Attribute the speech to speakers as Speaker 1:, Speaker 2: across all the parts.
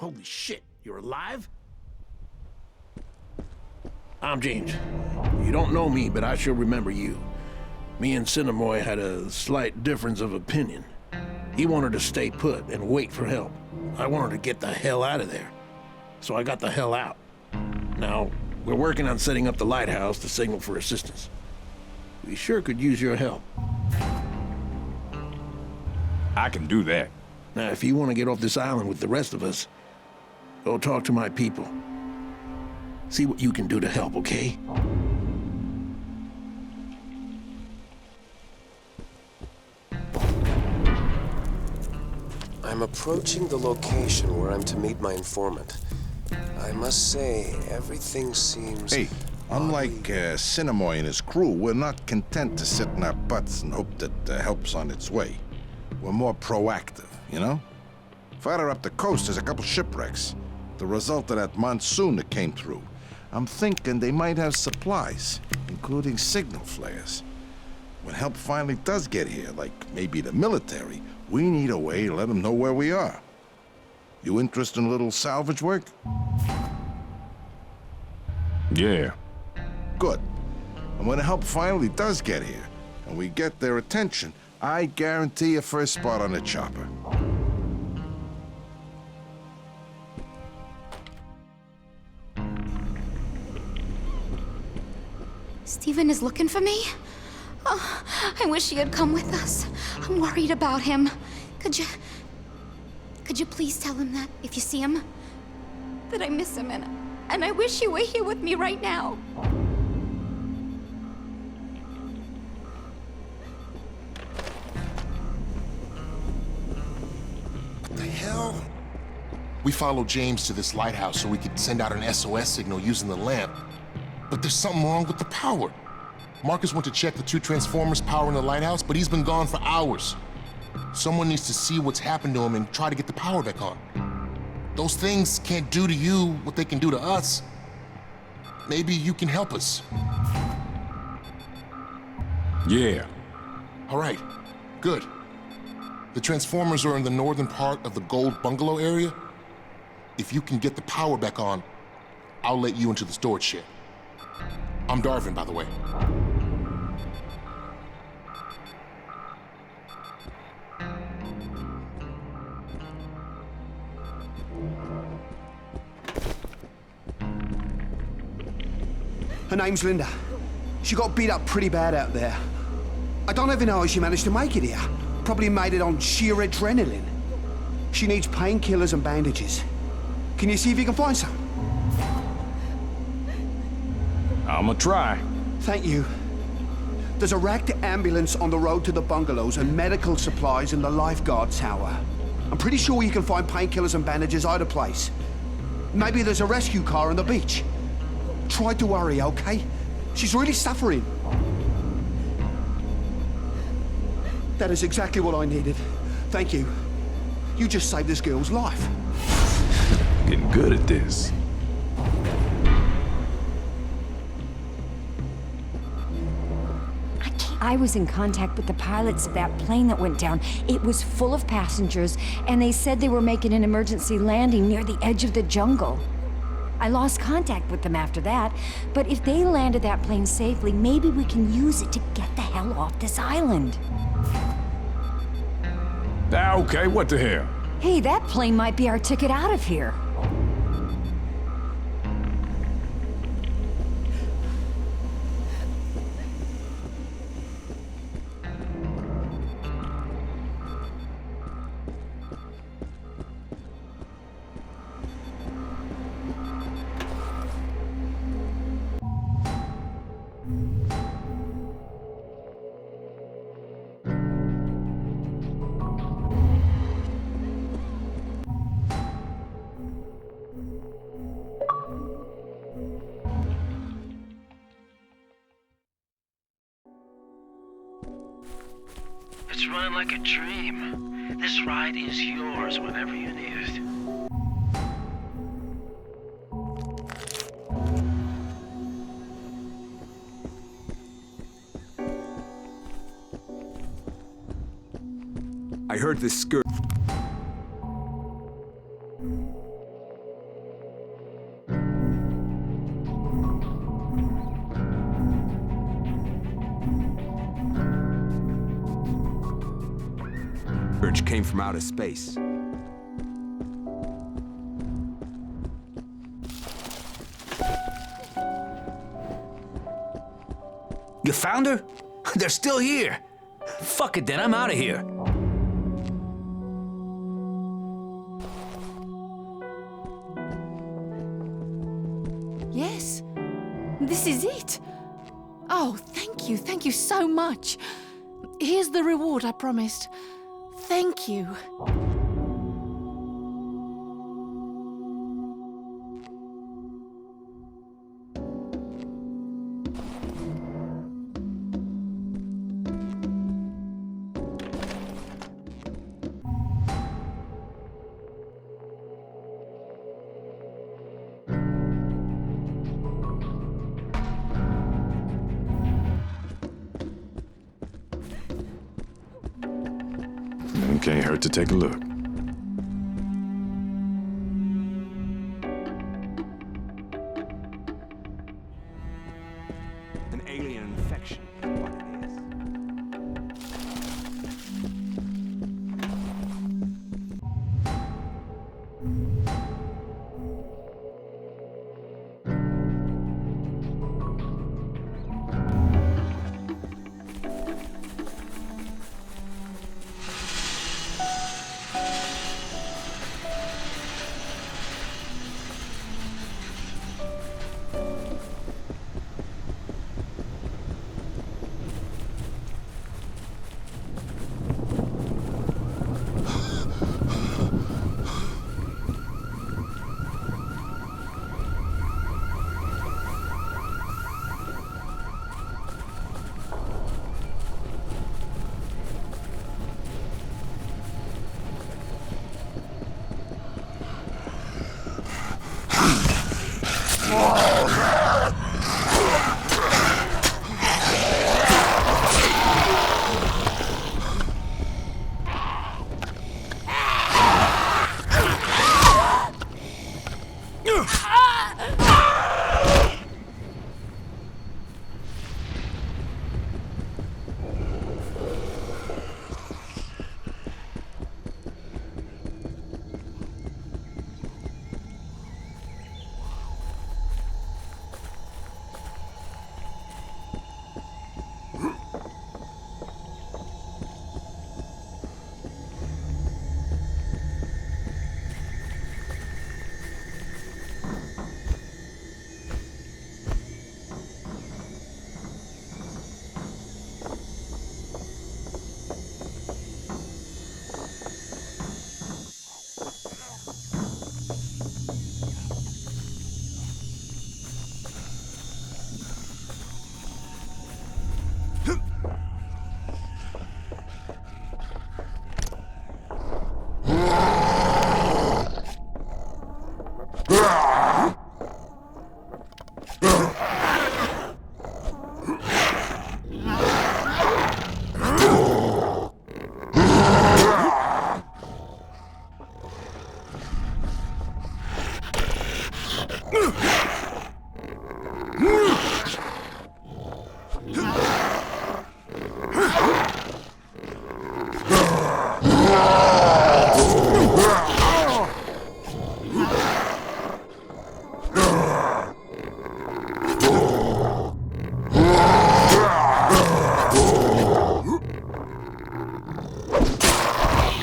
Speaker 1: Holy shit, you're alive? I'm James. You don't know me, but I sure remember you. Me and Cinemoy had a slight difference of opinion. He wanted to stay put and wait for help. I wanted to get the hell out of there. So I got the hell out. Now, we're working on setting up the lighthouse to signal for assistance. We sure could use your help.
Speaker 2: I can do that.
Speaker 1: Now, if you want to get off this island with the rest of us, go talk to my people. See what you can do to help, okay?
Speaker 3: I'm approaching the location where I'm to meet my informant. I must say, everything seems...
Speaker 4: Hey, unlike Cinemoy and his crew, we're not content to sit in our butts and hope that help's on its way. We're more proactive, you know? Farther up the coast, there's a couple shipwrecks. The result of that monsoon that came through. I'm thinking they might have supplies, including signal flares. When help finally does get here, like maybe the military, we need a way to let them know where we are. You interested in a little salvage work?
Speaker 2: Yeah.
Speaker 4: Good. And when help finally does get here, and we get their attention, I guarantee a first spot on the chopper.
Speaker 5: Stephen is looking for me? Oh, I wish he had come with us. I'm worried about him. Could you please tell him that, if you see him, that I miss him and I wish he were here with me right now.
Speaker 6: What the hell? We followed James to this lighthouse so we could send out an SOS signal using the lamp. But there's something wrong with the power. Marcus went to check the 2 transformers powering the lighthouse, but he's been gone for hours. Someone needs to see what's happened to him and try to get the power back on. Those things can't do to you what they can do to us. Maybe you can help us.
Speaker 2: Yeah.
Speaker 6: All right, good. The transformers are in the northern part of the Gold Bungalow area. If you can get the power back on, I'll let you into the storage shed. I'm Darvin, by the way.
Speaker 7: Her name's Linda. She got beat up pretty bad out there. I don't even know how she managed to make it here. Probably made it on sheer adrenaline. She needs painkillers and bandages. Can you see if you can find some?
Speaker 2: I'ma try.
Speaker 7: Thank you. There's a wrecked ambulance on the road to the bungalows and medical supplies in the lifeguard tower. I'm pretty sure you can find painkillers and bandages either place. Maybe there's a rescue car on the beach. Try to worry, okay? She's really suffering. That is exactly what I needed. Thank you. You just saved this girl's life.
Speaker 2: Getting good at this.
Speaker 8: I was in contact with the pilots of that plane that went down. It was full of passengers, and they said they were making an emergency landing near the edge of the jungle. I lost contact with them after that, but if they landed that plane safely, maybe we can use it to get the hell off this island.
Speaker 2: Ah, okay, what the hell?
Speaker 8: Hey, that plane might be our ticket out of here.
Speaker 9: It's running like a dream. This ride is yours whenever you need it.
Speaker 2: I heard this skirt.
Speaker 10: church came from outer space.
Speaker 11: You found her? They're still here. Fuck it then, I'm out of here.
Speaker 12: Yes, this is it. Oh, thank you so much. Here's the reward I promised. Thank you.
Speaker 2: It can't hurt to take a look.
Speaker 10: An alien infection is what it is.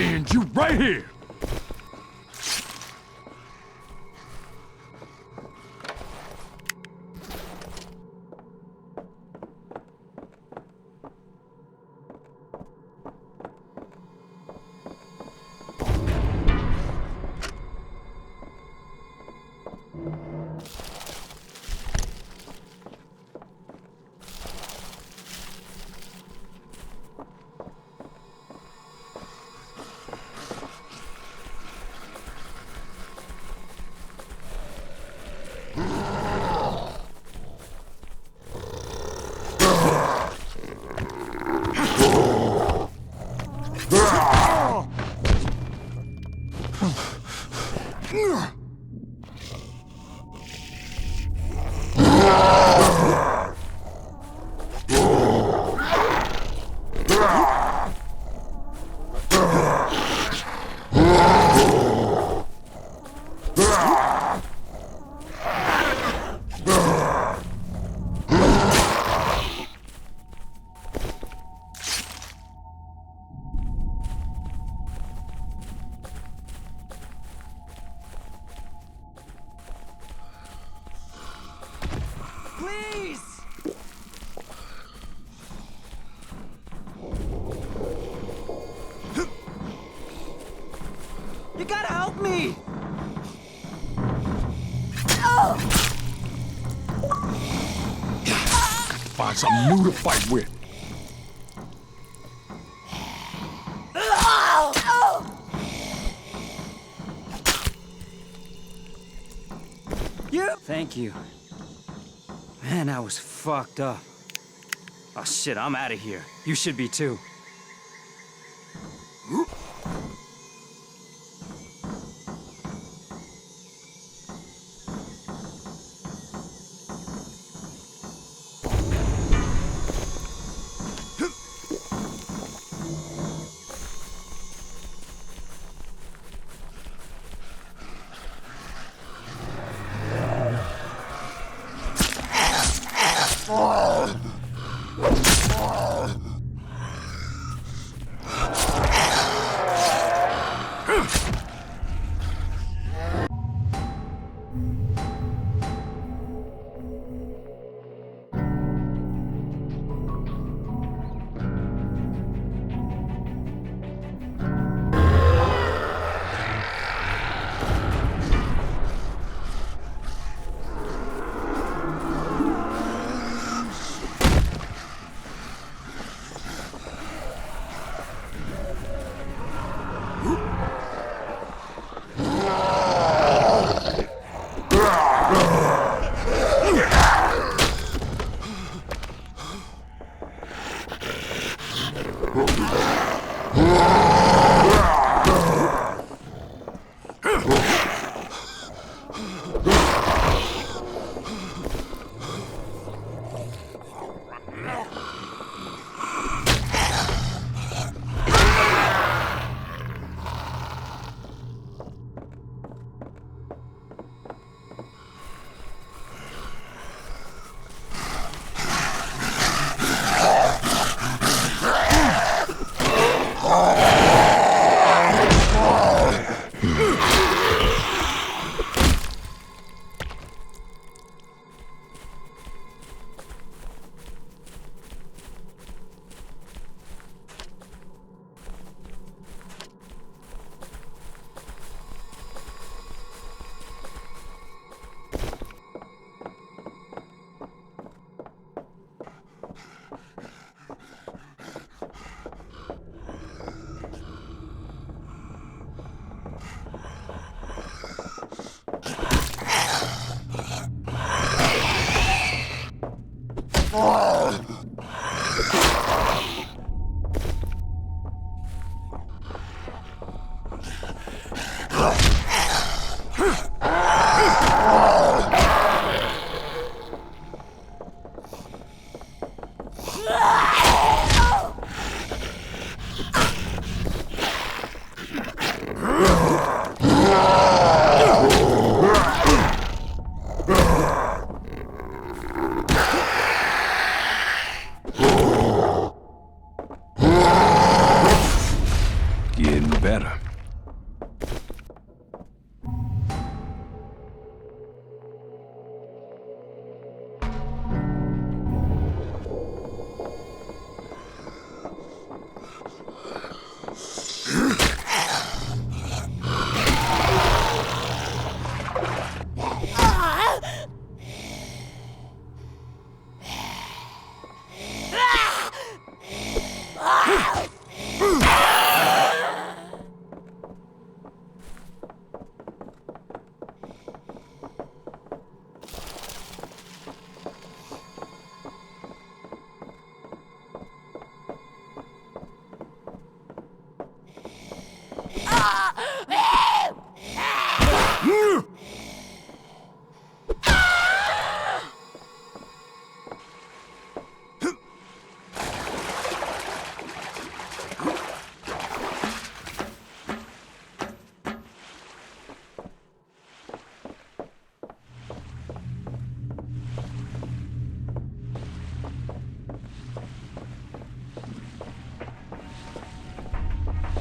Speaker 2: And you right here!
Speaker 10: Please! You gotta help me!
Speaker 2: Find something new to fight with.
Speaker 10: You? Thank you. Man, I was fucked up. Oh shit, I'm out of here. You should be too.
Speaker 2: Getting better.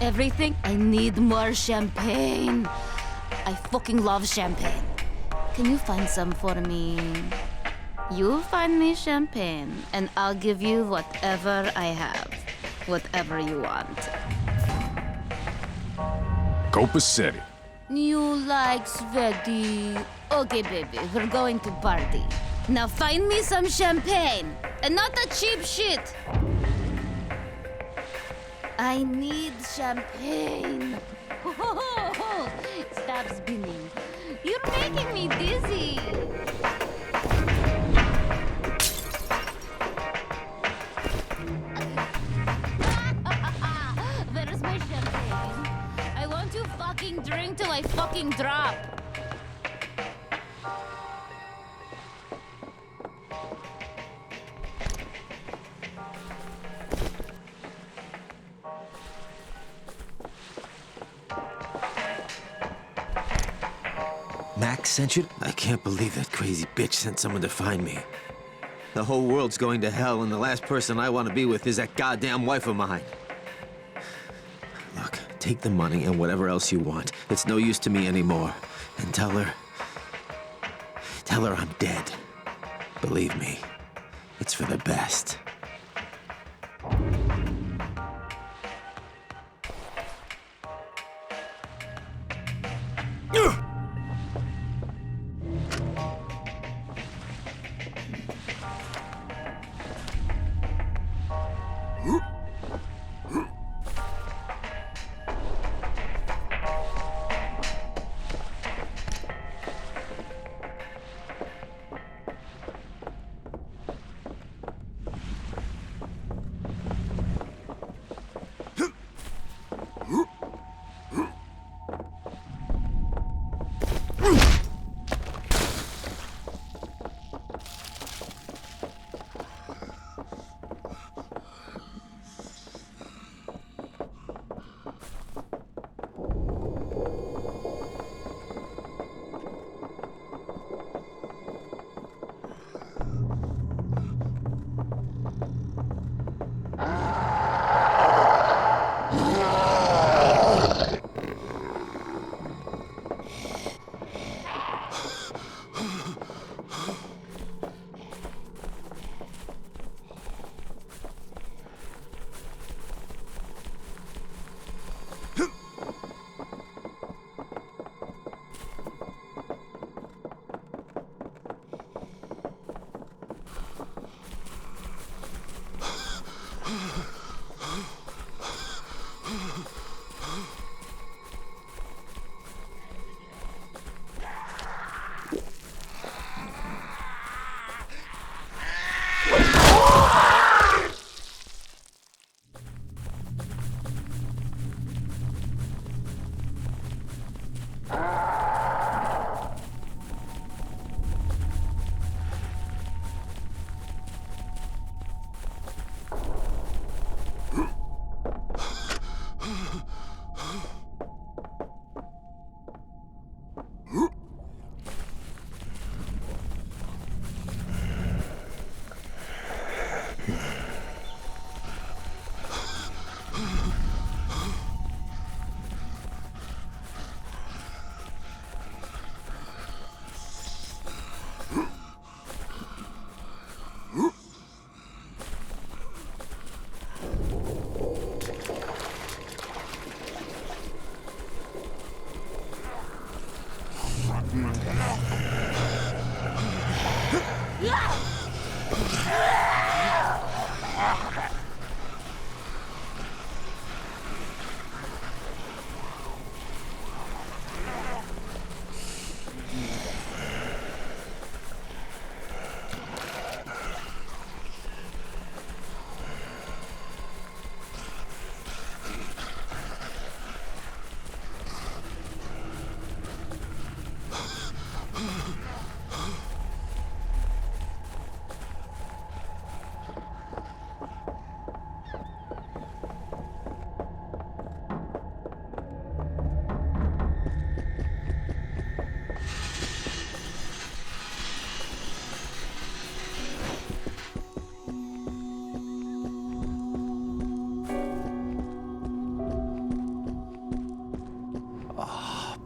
Speaker 5: Everything? I need more champagne. I fucking love champagne. Can you find some for me?
Speaker 13: You find me champagne, and I'll give you whatever I have. Whatever you want.
Speaker 2: Copacetti.
Speaker 13: You like sweaty. Okay, baby, we're going to party. Now find me some champagne, and not the cheap shit. I need champagne. Stop spinning. You're making me dizzy. Where's my champagne? I want to fucking drink till I fucking drop.
Speaker 14: Max sent you? I can't believe that crazy bitch sent someone to find me. The whole world's going to hell, and the last person I want to be with is that goddamn wife of mine. Look, take the money and whatever else you want. It's no use to me anymore. And tell her I'm dead. Believe me, it's for the best.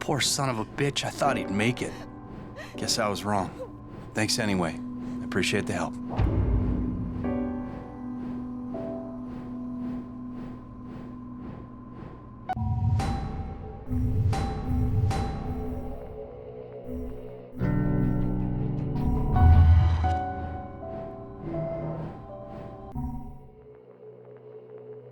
Speaker 10: Poor son of a bitch, I thought he'd make it. Guess I was wrong. Thanks anyway. I
Speaker 11: Appreciate the help.